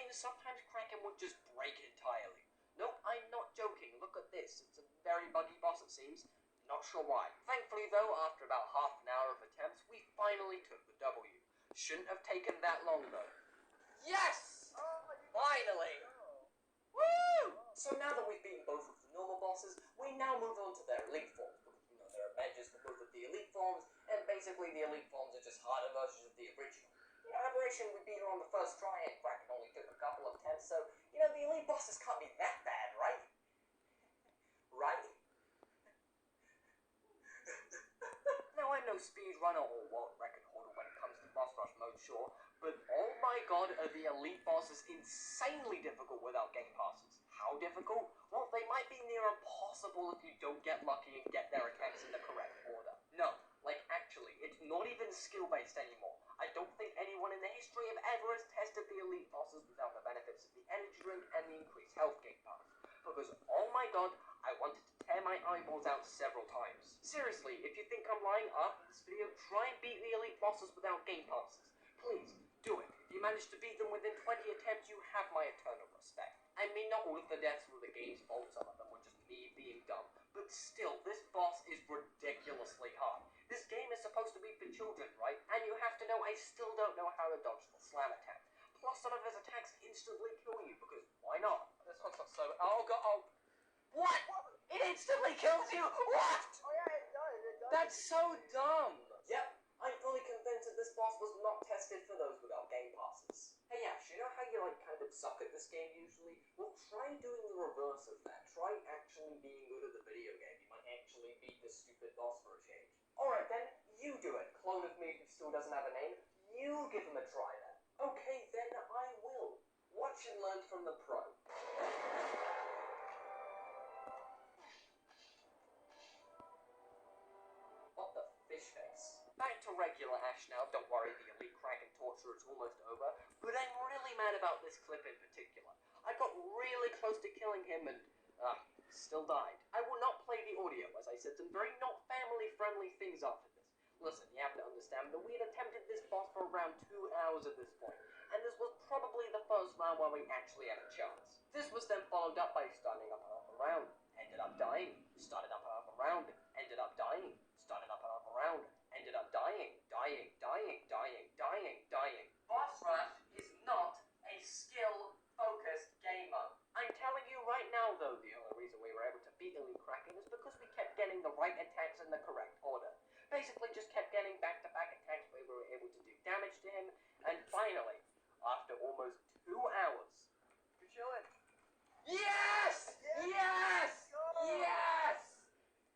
mean, sometimes Kraken would just break entirely. Nope, I'm not joking. Look at this. It's a very buggy boss, it seems. Not sure why. Thankfully, though, after about half an hour of attempts, we finally took the W. Shouldn't have taken that long, though. Yes! Finally! Woo! So now that we've beaten both of the normal bosses, we now move on to their elite forms. Because, there are badges for both of the elite forms, and basically the elite forms are just harder versions of the original. Aberration, we beat her on the first try, and Kraken only took a couple of attempts, so, the elite bosses can't be that bad, right? Right? Now, I'm no speedrunner or world record holder when it comes to boss rush mode, sure, but oh my god, are the elite bosses insanely difficult without game passes. How difficult? Well, they might be near impossible if you don't get lucky and get their attacks in the correct order. No, actually, it's not even skill-based anymore. I don't think anyone in the history of ever has tested the elite bosses without the benefits of the energy drink and the increased health gain pass. Because, oh my god, I wanted to tear my eyeballs out several times. Seriously, if you think I'm lying after this video, try and beat the elite bosses without game passes. Please, do it. If you manage to beat them within 20 attempts, you have my eternal respect. I mean, not all of the deaths were the game's fault, some of them were just me being dumb. But still, this boss is ridiculously hard. This game is supposed to be for children, right? And you have to know I still don't know how to dodge the slam attack. Plus, some of his attacks instantly kill you, because why not? This one's not so... Oh, god, oh... What? It instantly kills you? What? Oh yeah, it does. That's so dumb. Yep, I'm fully convinced that this boss was not tested for those without game passes. Hey Ash, you know how you kind of suck at this game usually? Well, try doing the reverse of that. Try actually being good at the video game. You might actually beat this stupid boss for a change. Alright then, you do it. Clone of me who still doesn't have a name. You give him a try then. Okay, then I will. Watch and learn from the pro. What the fish face? Back to regular Ash now. Don't worry, the elite Kraken torture is almost over. But I'm really mad about this clip in particular. I got really close to killing him and, still died. I will not play the audio, as I said some very not family-friendly things after this. Listen, you have to understand that we had attempted this boss for around 2 hours at this point, and this was probably the first round where we actually had a chance. This was then followed up by starting up and up around, ended up dying, started up and up around, ended up dying, started up and up around, ended up dying. Boss Rush is not a skill-focused game mode. I'm telling you right now, though, the only reason we were able to beat Elite Kraken is because we kept getting the right attacks in the correct order. Basically, just kept getting back-to-back attacks where we were able to do damage to him, and finally, after almost 2 hours... You're chilling. Yes! Yes! Yes!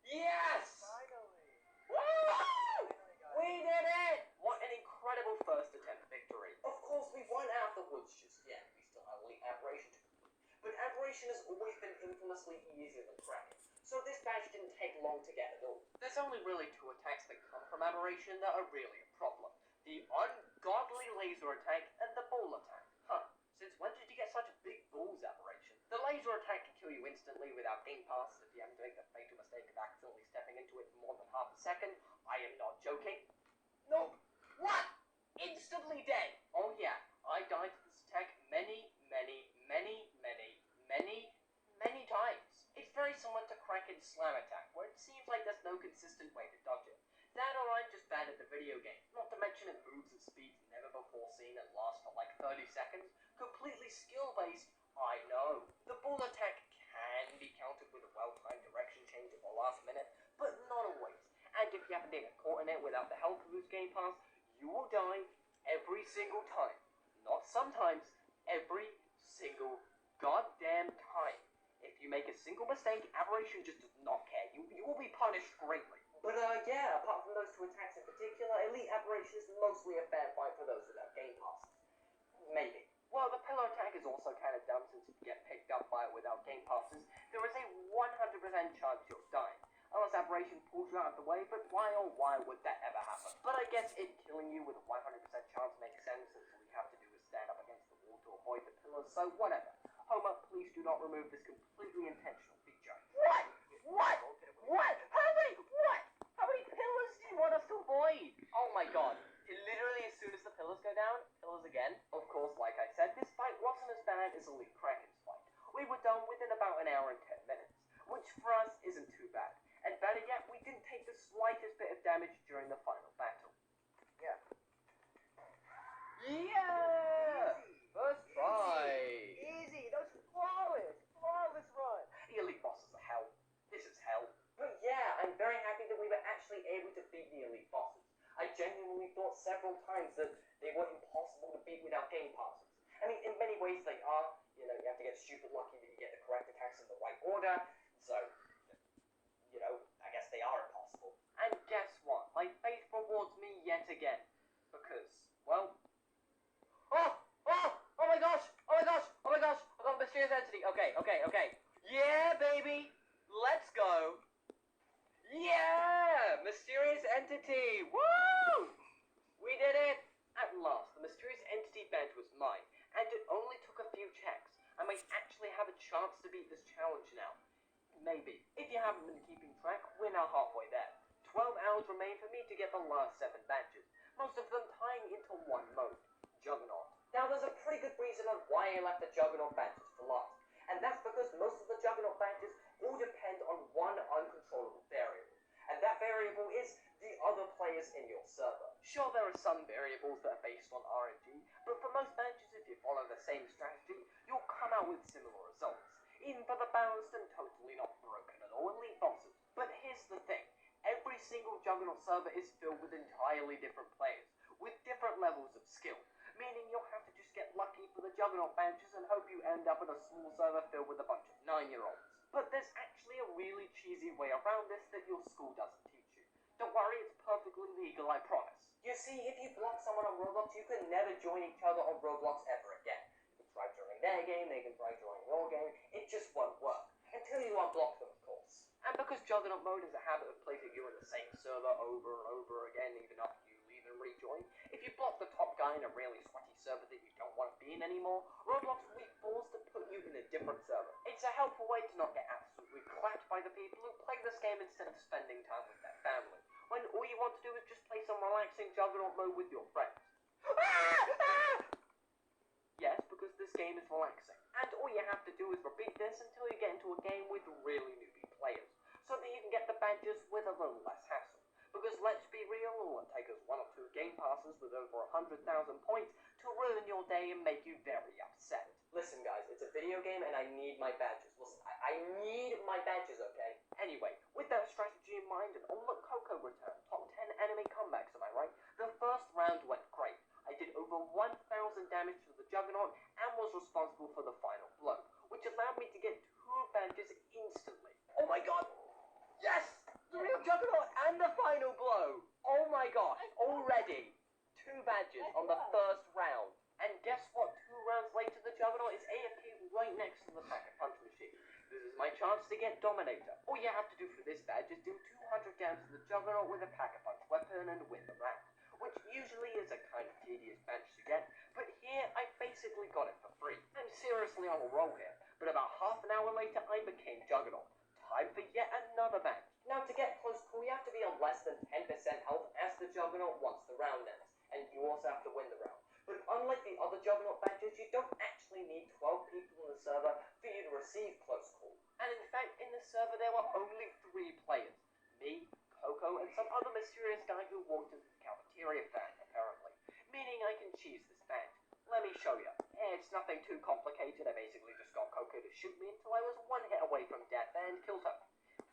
Yes! Finally. Woo! We did it! What an incredible first attempt victory. Of course, we won afterwards just yet. We still have Elite Aberration to complete. But Aberration has always been infamously easier than Kraken, so this badge didn't take long to get at all. There's only really 2 attacks that come from Aberration that are really a problem. The ungodly laser attack and the ball attack. Huh. Since when did you get such big balls, Aberration? The laser attack can kill you instantly without game pass if you happen to make the fatal mistake of accidentally stepping into it for more than half a second. I am not joking. Nope. What? Instantly dead. Oh yeah, I died to this attack many times. It's very similar to Kraken's slam attack, where it seems like there's no consistent way to dodge it. That or I'm just bad at the video game. Not to mention it moves at speeds never before seen and lasts for like 30 seconds. Completely skill-based, I know. The ball attack can be countered with a well-timed direction change at the last minute, but not always. And if you happen to get caught in it without the help of this game pass, you will die every single time. Not sometimes, every single goddamn time. If you make a single mistake, Aberration just does not care. You will be punished greatly. But yeah, apart from those 2 attacks in particular, Elite Aberration is mostly a fair fight for those without game passes. Maybe. Well, the pillar attack is also kind of dumb since if you get picked up by it without game passes, there is a 100% chance you'll die. Unless Aberration pulls you out of the way, but why oh why would that ever happen? But I guess it killing you with a 100% chance makes sense since all you have to do is stand up against the wall to avoid the pillars, so whatever. Homer, please do not remove this completely intentional feature. What? How many pillars do you want us to avoid? Oh my god. Literally as soon as the pillars go down, pillars again. Of course, like I said, this fight wasn't as choice. They are, you know, you have to get stupid lucky that you get the correct attacks in the right order. So, you know, I guess they are impossible. And guess what? My faith rewards me yet again. Because, well... Oh my gosh! Oh my gosh! Oh my gosh! I got a mysterious entity. Okay. Yeah, baby! Let's go! Yeah! Mysterious entity! Woo! We did it! At last, the mysterious entity badge was mine, and it only took a few checks. I might actually have a chance to beat this challenge now. Maybe. If you haven't been keeping track, we're now halfway there. 12 hours remain for me to get the last 7 badges, most of them tying into one mode, Juggernaut. Now there's a pretty good reason on why I left the Juggernaut badges for last, and that's because most of the Juggernaut badges all depend on one uncontrollable variable, and that variable is the other players in your server. Sure, there are some variables that are based on RNG, but for most badges, if you follow the same strategy, you'll come out with similar results, even for the balanced and totally not broken at all elite bosses. But here's the thing, every single Juggernaut server is filled with entirely different players, with different levels of skill, meaning you'll have to just get lucky for the Juggernaut badges and hope you end up in a small server filled with a bunch of 9-year-olds. But there's actually a really cheesy way around this that your school doesn't teach you. Don't worry, it's perfectly legal, I promise. You see, if you block someone on Roblox, you can never join each other on Roblox ever again. You can try joining their game, they can try joining your game, it just won't work. Until you unblock them, of course. And because Juggernaut mode is a habit of placing you in the same server over and over again, even after you leave and rejoin, if you block the top guy in a really sweaty server that you don't want to be in anymore, Roblox will be forced to put you in a different server. It's a helpful way to not get absolutely clapped by the people who play this game instead of spending time with their family, when all you want to do is just play some relaxing Juggernaut mode with your friends. Yes, because this game is relaxing, and all you have to do is repeat this until you get into a game with really newbie players, so that you can get the badges with a little less hassle. Because let's be real, it will take us 1 or 2 game passes with over 100,000 points to ruin your day and make you very upset. Listen guys, it's a video game and I need my badges. Listen, I need my badges, okay? Anyway, with that strategy in mind, and oh look, Coco returned. Top 10 enemy comebacks, am I right? The first round went great. I did over 1,000 damage to the Juggernaut and was responsible for the final blow, which allowed me to get 2 badges instantly. Oh my god! Yes! The real Juggernaut and the final blow! Oh my gosh, already 2 badges on the first round. And guess what? 2 rounds later, the Juggernaut is AFK right next to the Pack-a-Punch machine. This is my chance to get Dominator. All you have to do for this badge is do 200 damage to the Juggernaut with a Pack-a-Punch weapon and win the round, which usually is a kind of tedious badge to get, but here I basically got it for free. I'm seriously on a roll here, but about half an hour later I became Juggernaut. Time for yet another badge. Now to get close call, you have to be on less than 10% health as the Juggernaut once the round ends, and you also have to win the round. But unlike the other Juggernaut badges, you don't actually need 12 people in the server for you to receive close call. And in fact, in the server there were only 3 players. Me, Coco, and some other mysterious guy who walked into the cafeteria fan, apparently. Meaning I can cheese this badge. Let me show you. It's nothing too complicated. I basically just got Coco to shoot me until I was 1 hit away from death and killed her.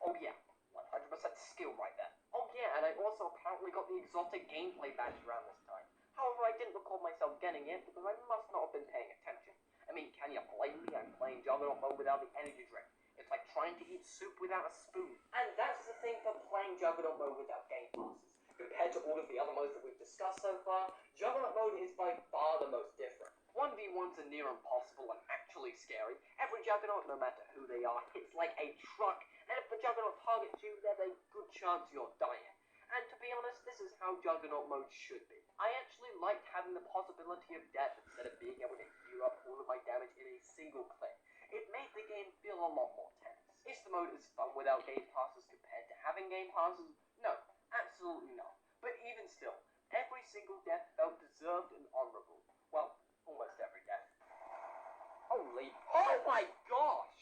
Oh yeah, 100% skill right there. Oh yeah, and I also apparently got the exotic gameplay badge around this time. However, I didn't record myself getting it because I must not have been paying attention. I mean, can you blame me? I'm playing Juggernaut mode without the energy drink. It's like trying to eat soup without a spoon. And that's the thing for playing Juggernaut mode without game passes. Compared to all of the other modes that we've discussed so far, Juggernaut mode is by far the most different. 1v1s are near impossible and actually scary. Every Juggernaut, no matter who they are, hits like a truck, and if the Juggernaut targets you, there's a good chance you're dying. And to be honest, this is how Juggernaut mode should be. I actually liked having the possibility of death instead of being able to heal up all of my damage in a single click. It made the game feel a lot more tense. Is the mode as fun without game passes compared to having game passes? No, absolutely not. But even still, every single death felt deserved and honorable. Well, almost every death. Holy, oh my gosh!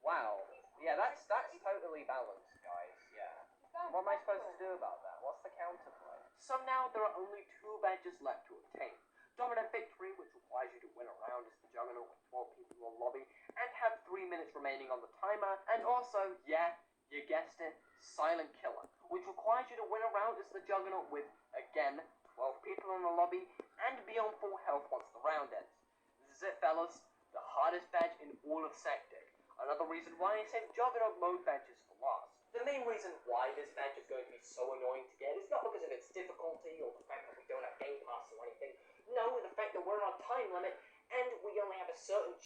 Wow. Yeah, that's totally balanced, guys. Yeah. What am I supposed to do about that? What's the counterplay? So now there are only 2 badges left to obtain. Dominant Victory, which requires you to win a round as the Juggernaut with 12 people in the lobby, and have 3 minutes remaining on the timer, and also, yeah, you guessed it, Silent Killer, which requires you to win a round as the Juggernaut with, again, 12 people in the lobby, and be on full health once the round ends. is it, fellas. The hardest badge in all of Sectic. Another reason why I saved Juggernaut mode badges for last. The main reason why this badge is going to be so annoying to get is not because of its difficulty or the fact that we don't have Game Pass or anything. No, the fact that we're on a time limit and we only have a certain